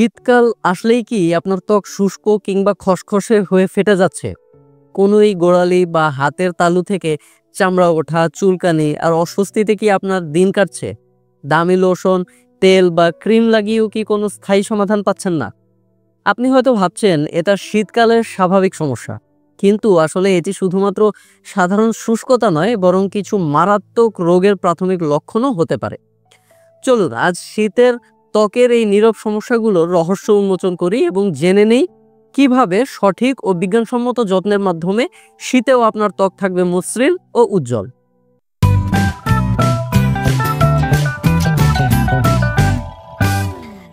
শীতকাল আসলেই কি আপনার ত্বক শুষ্ক কিংবা খসখসে হয়ে ফেটে যাচ্ছে? কোনো এই গোড়ালি বা হাতের তালু থেকে চামড়া ওঠা, চুলকানি আর অস্বস্তিতে কি আপনার দিন কাটছে? দামি লোশন, তেল বা ক্রিম লাগিয়েও কি কোনো স্থায়ী সমাধান পাচ্ছেন না? আপনি হয়তো ভাবছেন এটা শীতকালের স্বাভাবিক সমস্যা, কিন্তু আসলে এটি শুধুমাত্র সাধারণ শুষ্কতা নয়, বরং কিছু মারাত্মক রোগের প্রাথমিক লক্ষণও হতে পারে। চলুন আজ শীতের ত্বকের এই নীরব সমস্যাগুলোর রহস্য উন্মোচন করি এবং জেনে নেই কিভাবে সঠিক ও বিজ্ঞানসম্মত যত্নের মাধ্যমে শীতেও আপনার ত্বক থাকবে মসৃণ ও উজ্জ্বল।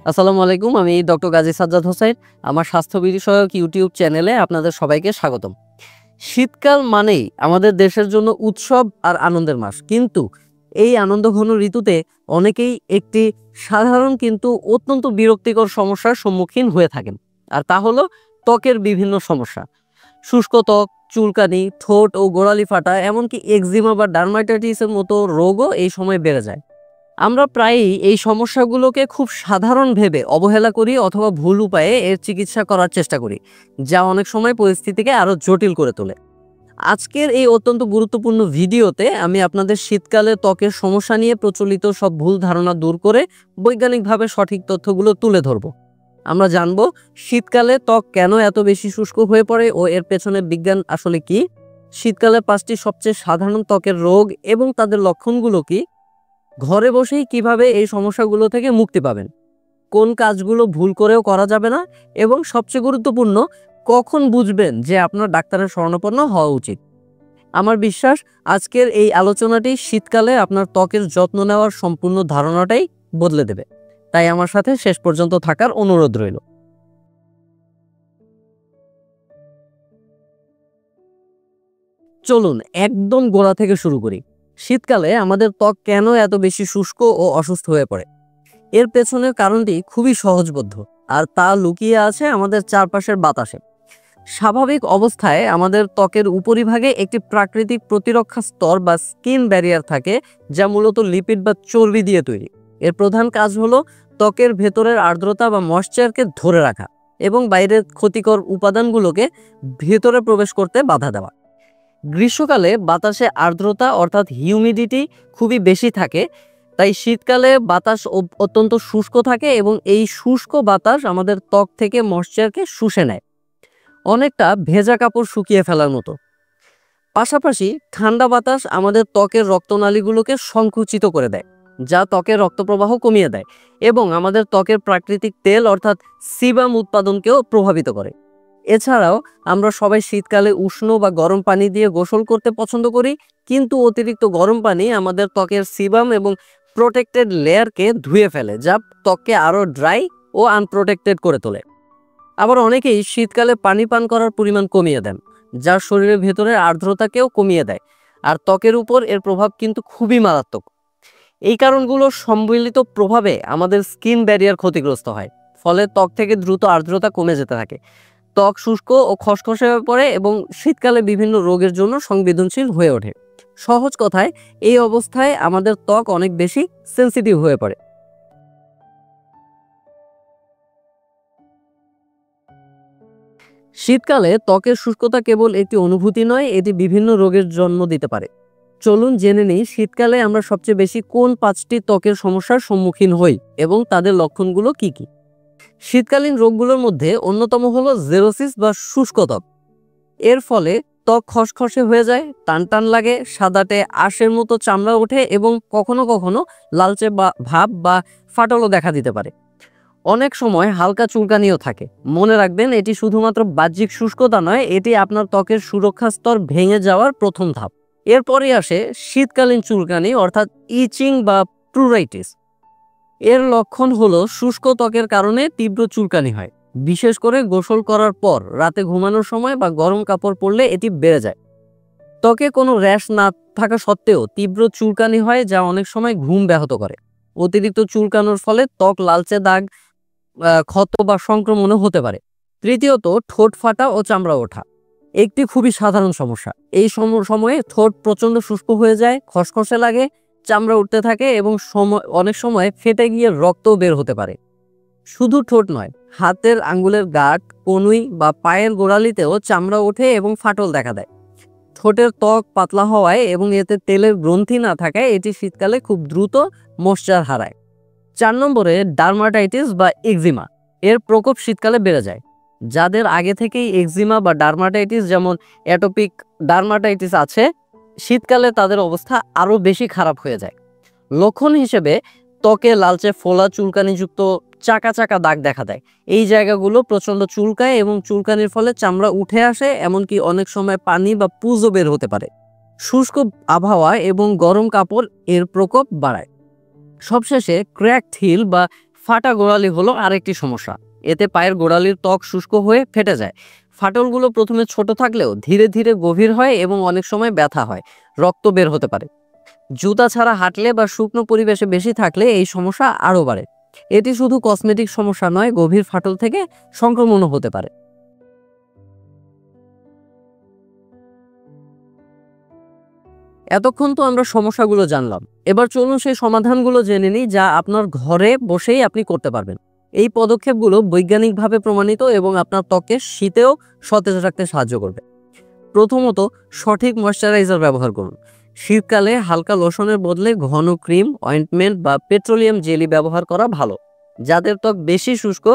আসসালামু আলাইকুম, আমি ডক্টর গাজী সাজ্জাদ হোসেন। আমার স্বাস্থ্য বিষয়ক ইউটিউব চ্যানেলে আপনাদের সবাইকে স্বাগতম। শীতকাল মানেই আমাদের দেশের জন্য উৎসব আর আনন্দের মাস, কিন্তু এই আনন্দঘন ঋতুতে অনেকেই একটি সাধারণ কিন্তু অত্যন্ত বিরক্তিকর সমস্যার সম্মুখীন হয়ে থাকেন, আর তা হলো ত্বকের বিভিন্ন সমস্যা। শুষ্ক ত্বক, চুলকানি, ঠোঁট ও গোড়ালি ফাটা, এমনকি একজিমা বা ডার্মাটাইটিসের মতো রোগও এই সময় বেড়ে যায়। আমরা প্রায়ই এই সমস্যাগুলোকে খুব সাধারণ ভেবে অবহেলা করি অথবা ভুল উপায়ে এর চিকিৎসা করার চেষ্টা করি, যা অনেক সময় পরিস্থিতিকে আরো জটিল করে তোলে। আজকের এই অত্যন্ত গুরুত্বপূর্ণ ভিডিওতে আমি আপনাদের শীতকালে ত্বকের সমস্যা নিয়ে প্রচলিত সব ভুল ধারণা দূর করে বৈজ্ঞানিকভাবে সঠিক তথ্যগুলো তুলে ধরব। আমরা জানব শীতকালে ত্বক কেন এত বেশি শুষ্ক হয়ে পড়ে ও এর পেছনে বিজ্ঞান আসলে কি, শীতকালে 5টি সবচেয়ে সাধারণ ত্বকের রোগ এবং তাদের লক্ষণগুলো কি, ঘরে বসেই কিভাবে এই সমস্যাগুলো থেকে মুক্তি পাবেন, কোন কাজগুলো ভুল করেও করা যাবে না, এবং সবচেয়ে গুরুত্বপূর্ণ, কখন বুঝবেন যে আপনার ডাক্তারের শরণাপন্ন হওয়া উচিত। আমার বিশ্বাস আজকের এই আলোচনাটি শীতকালে আপনার ত্বকের যত্ন নেওয়ার সম্পূর্ণ ধারণাটাই বদলে দেবে। তাই আমার সাথে শেষ পর্যন্ত থাকার অনুরোধ রইল। চলুন একদম গোড়া থেকে শুরু করি। শীতকালে আমাদের ত্বক কেন এত বেশি শুষ্ক ও অসুস্থ হয়ে পড়ে? এর পেছনের কারণটি খুবই সহজবোধ্য, আর তা লুকিয়ে আছে আমাদের চারপাশের বাতাসে। স্বাভাবিক অবস্থায় আমাদের ত্বকের উপরিভাগে একটি প্রাকৃতিক প্রতিরক্ষা স্তর বা স্কিন ব্যারিয়ার থাকে, যা মূলত লিপিড বা চর্বি দিয়ে তৈরি। এর প্রধান কাজ হলো ত্বকের ভেতরের আর্দ্রতা বা ময়েশ্চারকে ধরে রাখা এবং বাইরের ক্ষতিকর উপাদানগুলোকে ভেতরে প্রবেশ করতে বাধা দেওয়া। গ্রীষ্মকালে বাতাসে আর্দ্রতা অর্থাৎ হিউমিডিটি খুবই বেশি থাকে, তাই শীতকালে বাতাস অত্যন্ত শুষ্ক থাকে এবং এই শুষ্ক বাতাস আমাদের ত্বক থেকে ময়েশ্চারকে শুষে নেয়, অনেকটা ভেজা কাপড় শুকিয়ে ফেলার মতো। পাশাপাশি ঠান্ডা বাতাস আমাদের ত্বকের রক্তনালীগুলোকে সংকুচিত করে দেয়, যা ত্বকের রক্তপ্রবাহ কমিয়ে দেয় এবং আমাদের ত্বকের প্রাকৃতিক তেল অর্থাৎ সিবাম উৎপাদনকেও প্রভাবিত করে। এছাড়াও আমরা সবাই শীতকালে উষ্ণ বা গরম পানি দিয়ে গোসল করতে পছন্দ করি, কিন্তু অতিরিক্ত গরম পানি আমাদের ত্বকের সিবাম এবং প্রোটেক্টেড লেয়ারকে ধুয়ে ফেলে, যা ত্বককে আরও ড্রাই ও আনপ্রোটেক্টেড করে তোলে। আবার অনেকেই শীতকালে পানি পান করার পরিমাণ কমিয়ে দেন, যা শরীরের ভেতরের আর্দ্রতাকেও কমিয়ে দেয়, আর ত্বকের উপর এর প্রভাব কিন্তু খুবই মারাত্মক। এই কারণগুলো সম্মিলিত প্রভাবে আমাদের স্কিন ব্যারিয়ার ক্ষতিগ্রস্ত হয়, ফলে ত্বক থেকে দ্রুত আর্দ্রতা কমে যেতে থাকে, ত্বক শুষ্ক ও খসখসে হয়ে পড়ে এবং শীতকালে বিভিন্ন রোগের জন্য সংবেদনশীল হয়ে ওঠে। সহজ কথায়, এই অবস্থায় আমাদের ত্বক অনেক বেশি সেন্সিটিভ হয়ে পড়ে। শীতকালে ত্বকের শুষ্কতা কেবল একটি অনুভূতি নয়, এটি বিভিন্ন রোগের জন্ম দিতে পারে। চলুন জেনে নিই শীতকালে আমরা সবচেয়ে বেশি কোন 5টি ত্বকের সমস্যার সম্মুখীন হই এবং তাদের লক্ষণগুলো কি কি। শীতকালীন রোগগুলোর মধ্যে অন্যতম হলো জেরোসিস বা শুষ্ক ত্বক। এর ফলে ত্বক খসখসে হয়ে যায়, টান টান লাগে, সাদাটে আঁশের মতো চামড়া ওঠে এবং কখনো কখনো লালচে ভাব বা ফাটলও দেখা দিতে পারে। অনেক সময় হালকা চুলকানিও থাকে। মনে রাখবেন, এটি শুধুমাত্র বাহ্যিক শুষ্কতা নয়, এটি আপনার ত্বকের সুরক্ষা স্তর ভেঙে যাওয়ার প্রথম ধাপ। এরপরে আসে শীতকালীন চুলকানি অর্থাৎ ইচিং বা প্রুরাইটিস। এর লক্ষণ হলো শুষ্ক ত্বকের কারণে তীব্র চুলকানি হয়, বিশেষ করে গোসল করার পর, রাতে ঘুমানোর সময় বা গরম কাপড় পরলে এটি বেড়ে যায়। ত্বকে কোনো র্যাশ না থাকা সত্ত্বেও তীব্র চুলকানি হয়, যা অনেক সময় ঘুম ব্যাহত করে। অতিরিক্ত চুলকানোর ফলে ত্বক লালচে দাগ, ক্ষত বা সংক্রমণও হতে পারে। তৃতীয়ত, ঠোঁট ফাটা ও চামড়া ওঠা একটি খুবই সাধারণ সমস্যা। এই সময়ে ঠোঁট প্রচণ্ড শুষ্ক হয়ে যায়, খসখসে লাগে, চামড়া উঠতে থাকে এবং অনেক সময় ফেটে গিয়ে রক্তও বের হতে পারে। শুধু ঠোঁট নয়, হাতের আঙ্গুলের গাঁট, কনুই বা পায়ের গোড়ালিতেও চামড়া ওঠে এবং ফাটল দেখা দেয়। ঠোঁটের ত্বক পাতলা হওয়ায় এবং এতে তেলের গ্রন্থি না থাকায় এটি শীতকালে খুব দ্রুত ময়েশ্চার হারায়। 4 নম্বরে ডার্মাটাইটিস বা এক্সিমা। এর প্রকোপ শীতকালে বেড়ে যায়। যাদের আগে থেকেই এক্সিমা বা ডার্মাটাইটিস যেমন অ্যাটোপিক ডার্মাটাইটিস আছে, শীতকালে তাদের অবস্থা আরও বেশি খারাপ হয়ে যায়। লক্ষণ হিসেবে ত্বকে লালচে ফোলা চুলকানিযুক্ত চাকা চাকা দাগ দেখা দেয়। এই জায়গাগুলো প্রচণ্ড চুলকায় এবং চুলকানির ফলে চামড়া উঠে আসে, এমনকি অনেক সময় পানি বা পুজও বের হতে পারে। শুষ্ক আবহাওয়া এবং গরম কাপড় এর প্রকোপ বাড়ায়। সবশেষে ক্র্যাকড হিল বা ফাটা গোড়ালি হলো আরেকটি সমস্যা। এতে পায়ের গোড়ালির ত্বক শুষ্ক হয়ে ফেটে যায়। ফাটলগুলো প্রথমে ছোট থাকলেও ধীরে ধীরে গভীর হয় এবং অনেক সময় ব্যথা হয়, রক্ত বের হতে পারে। জুতা ছাড়া হাঁটলে বা শুকনো পরিবেশে বেশি থাকলে এই সমস্যা আরও বাড়ে। এটি শুধু কসমেটিক সমস্যা নয়, গভীর ফাটল থেকে সংক্রমণও হতে পারে। এতক্ষণ তো আমরা সমস্যাগুলো জানলাম, এবার চলুন সেই সমাধানগুলো জেনে নিই যা আপনার ঘরে বসেই আপনি করতে পারবেন। এই পদক্ষেপগুলো বৈজ্ঞানিকভাবে প্রমাণিত এবং আপনার ত্বককে শীতেও সতেজ রাখতে সাহায্য করবে। প্রথমত, সঠিক ময়েশ্চারাইজার ব্যবহার করুন। শীতকালে হালকা লোশনের বদলে ঘন ক্রিম, অয়েন্টমেন্ট বা পেট্রোলিয়াম জেলি ব্যবহার করা ভালো। যাদের ত্বক বেশি শুষ্ক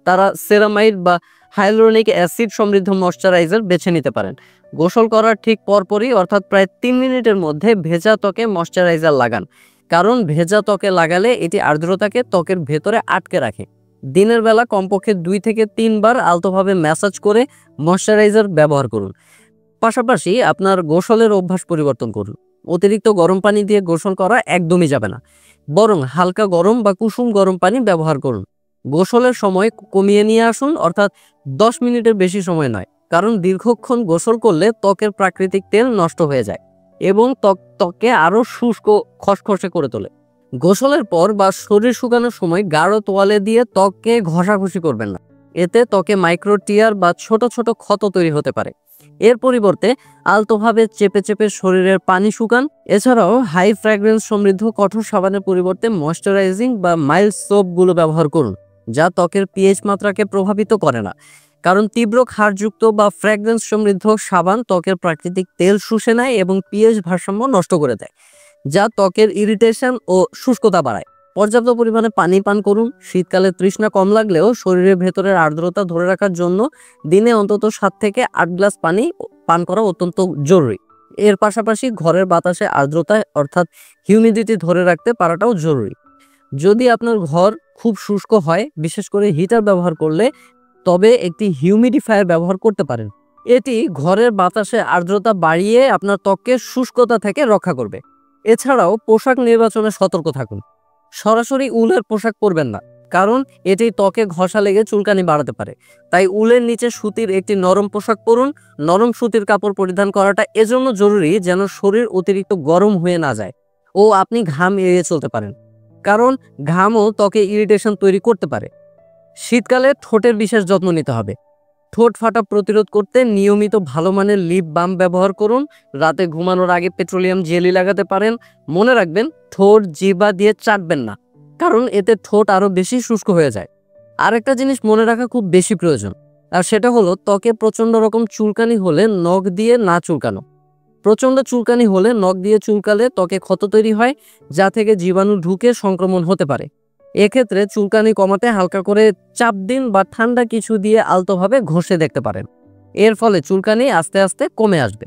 তারা সেরামাইড বা হাইলোরনিক অ্যাসিড সমৃদ্ধ ময়েশ্চারাইজার বেছে নিতে পারেন। গোসল করার ঠিক পরপরই অর্থাৎ প্রায় 3 মিনিটের মধ্যে ভেজা ত্বকে ময়েশ্চারাইজার লাগান, কারণ ভেজা ত্বকে লাগালে এটি আর্দ্রতাকে ত্বকের ভেতরে আটকে রাখে। দিনের বেলা কমপক্ষে 2 থেকে 3 বার আলতোভাবে ম্যাসাজ করে ময়েশ্চারাইজার ব্যবহার করুন। পাশাপাশি আপনার গোসলের অভ্যাস পরিবর্তন করুন। অতিরিক্ত গরম পানি দিয়ে গোসল করা একদমই যাবে না, বরং হালকা গরম বা কুসুম গরম পানি ব্যবহার করুন। গোসলের সময় কমিয়ে নিয়ে আসুন, অর্থাৎ 10 মিনিটের বেশি সময় নয়, কারণ দীর্ঘক্ষণ গোসল করলে ত্বকের প্রাকৃতিক তেল নষ্ট হয়ে যায় এবং ত্বককে আরও শুষ্ক খসখসে করে তোলে। গোসলের পর বা শরীর শুকানোর সময় গাঢ় তোয়ালে দিয়ে ত্বককে ঘষাঘষি করবেন না, এতে ত্বকে মাইক্রো টিয়ার বা ছোট ছোট ক্ষত তৈরি হতে পারে। এর পরিবর্তে আলতোভাবে চেপে চেপে শরীরের পানি শুকান। এছাড়াও হাই ফ্র্যাগ্রেন্স সমৃদ্ধ কঠোর সাবানের পরিবর্তে ময়েশ্চারাইজিং বা মাইল্ড সোপগুলো ব্যবহার করুন, যা ত্বকের পিএইচ মাত্রাকে প্রভাবিত করে না, কারণ তীব্র ক্ষারযুক্ত বা ফ্র্যাগ্রেন্স সমৃদ্ধ সাবান ত্বকের প্রাকৃতিক তেল শুষে নেয় এবং পিএইচ ভারসাম্য নষ্ট করে দেয়, যা ত্বকের ইরিটেশন ও শুষ্কতা বাড়ায়। পর্যাপ্ত পরিমাণে পানি পান করুন। শীতকালে তৃষ্ণা কম লাগলেও শরীরের ভেতরের আর্দ্রতা ধরে রাখার জন্য দিনে অন্তত 7 থেকে 8 গ্লাস পানি পান করা অত্যন্ত জরুরি। এর পাশাপাশি ঘরের বাতাসে আর্দ্রতা অর্থাৎ হিউমিডিটি ধরে রাখতে পারাটাও জরুরি। যদি আপনার ঘর খুব শুষ্ক হয়, বিশেষ করে হিটার ব্যবহার করলে, তবে একটি হিউমিডিফায়ার ব্যবহার করতে পারেন। এটি ঘরের বাতাসে আর্দ্রতা বাড়িয়ে আপনার ত্বককে শুষ্কতা থেকে রক্ষা করবে। এছাড়াও পোশাক নির্বাচনে সতর্ক থাকুন। সরাসরি উলের পোশাক পরবেন না, কারণ এটি ত্বকে ঘষা লেগে চুলকানি বাড়াতে পারে। তাই উলের নিচে সুতির একটি নরম পোশাক পরুন। নরম সুতির কাপড় পরিধান করাটা এজন্য জরুরি যেন শরীর অতিরিক্ত গরম হয়ে না যায় ও আপনি ঘাম এড়িয়ে চলতে পারেন, কারণ ঘামও ত্বকে ইরিটেশন তৈরি করতে পারে। শীতকালে ঠোঁটের বিশেষ যত্ন নিতে হবে। ঠোঁট ফাটা প্রতিরোধ করতে নিয়মিত ভালো মানের লিপ বাম ব্যবহার করুন। রাতে ঘুমানোর আগে পেট্রোলিয়াম জেলি লাগাতে পারেন। মনে রাখবেন, ঠোঁট জিহ্বা দিয়ে চাটবেন না, কারণ এতে ঠোঁট আরও বেশি শুষ্ক হয়ে যায়। আরেকটা জিনিস মনে রাখা খুব বেশি প্রয়োজন, আর সেটা হলো ত্বকে প্রচণ্ড রকম চুলকানি হলে নখ দিয়ে না চুলকানো। প্রচণ্ড চুলকানি হলে নখ দিয়ে চুলকালে ত্বকে ক্ষত তৈরি হয়, যা থেকে জীবাণু ঢুকে সংক্রমণ হতে পারে। এক্ষেত্রে চুলকানি কমাতে হালকা করে চাপ দিন বা ঠান্ডা কিছু দিয়ে আলতোভাবে ঘষে দেখতে পারেন। এর ফলে চুলকানি আস্তে আস্তে কমে আসবে।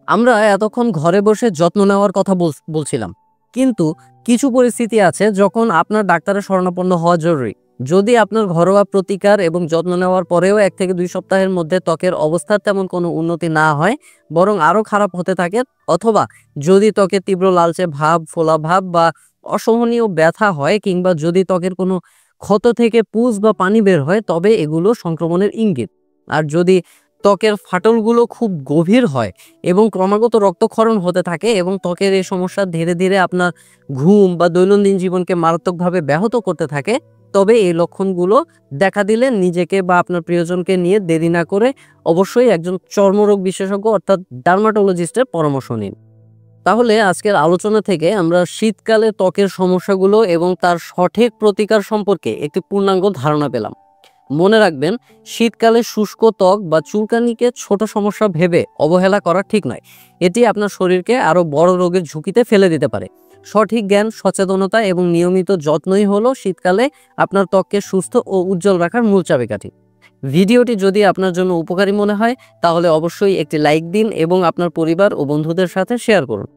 আমরা এতক্ষণ ঘরে বসে যত্ন নেওয়ার কথা বলছিলাম, কিন্তু কিছু পরিস্থিতি আছে যখন আপনার ডাক্তারের শরণাপন্ন হওয়া জরুরি। যদি আপনার ঘরোয়া প্রতিকার এবং যত্ন নেওয়ার পরেও 1 থেকে 2 সপ্তাহের মধ্যে ত্বকের অবস্থার তেমন কোনো উন্নতি না হয়, বরং আরও খারাপ হতে থাকে, অথবা যদি ত্বকে তীব্র লালচে ভাব, ফোলা ভাব বা অসহনীয় ব্যথা হয়, কিংবা যদি ত্বকের কোনো ক্ষত থেকে পুঁজ বা পানি বের হয়, তবে এগুলো সংক্রমণের ইঙ্গিত। আর যদি ত্বকের ফাটলগুলো খুব গভীর হয় এবং ক্রমাগত রক্তক্ষরণ হতে থাকে এবং ত্বকের এই সমস্যা ধীরে ধীরে আপনার ঘুম বা দৈনন্দিন জীবনকে মারাত্মকভাবে ব্যাহত করতে থাকে, তবে এই লক্ষণগুলো দেখা দিলে নিজেকে বা আপনার প্রিয়জনকে নিয়ে দেরি না করে অবশ্যই একজন চর্মরোগ বিশেষজ্ঞ অর্থাৎ ডার্মাটোলজিস্টের পরামর্শ নিন। তাহলে আজকের আলোচনা থেকে আমরা শীতকালে ত্বকের সমস্যাগুলো এবং তার সঠিক প্রতিকার সম্পর্কে একটি পূর্ণাঙ্গ ধারণা পেলাম। মনে রাখবেন, শীতকালে শুষ্ক ত্বক বা চুলকানিকে ছোট সমস্যা ভেবে অবহেলা করা ঠিক নয়। এটি আপনার শরীরকে আরও বড় রোগের ঝুঁকিতে ফেলে দিতে পারে। সঠিক জ্ঞান, সচেতনতা এবং নিয়মিত যত্নই হলো শীতকালে আপনার ত্বককে সুস্থ ও উজ্জ্বল রাখার মূল চাবিকাঠি। ভিডিওটি যদি আপনার জন্য উপকারী মনে হয় তাহলে অবশ্যই একটি লাইক দিন এবং আপনার পরিবার ও বন্ধুদের সাথে শেয়ার করুন।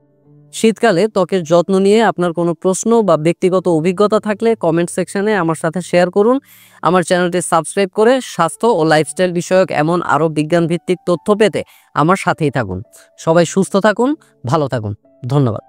শীতকালে ত্বকের যত্ন নিয়ে আপনার কোনো প্রশ্ন বা ব্যক্তিগত অভিজ্ঞতা থাকলে কমেন্ট সেকশনে আমার সাথে শেয়ার করুন। আমার চ্যানেলটি সাবস্ক্রাইব করে স্বাস্থ্য ও লাইফস্টাইল বিষয়ক এমন আরও বিজ্ঞানভিত্তিক তথ্য পেতে আমার সাথেই থাকুন। সবাই সুস্থ থাকুন, ভালো থাকুন। ধন্যবাদ।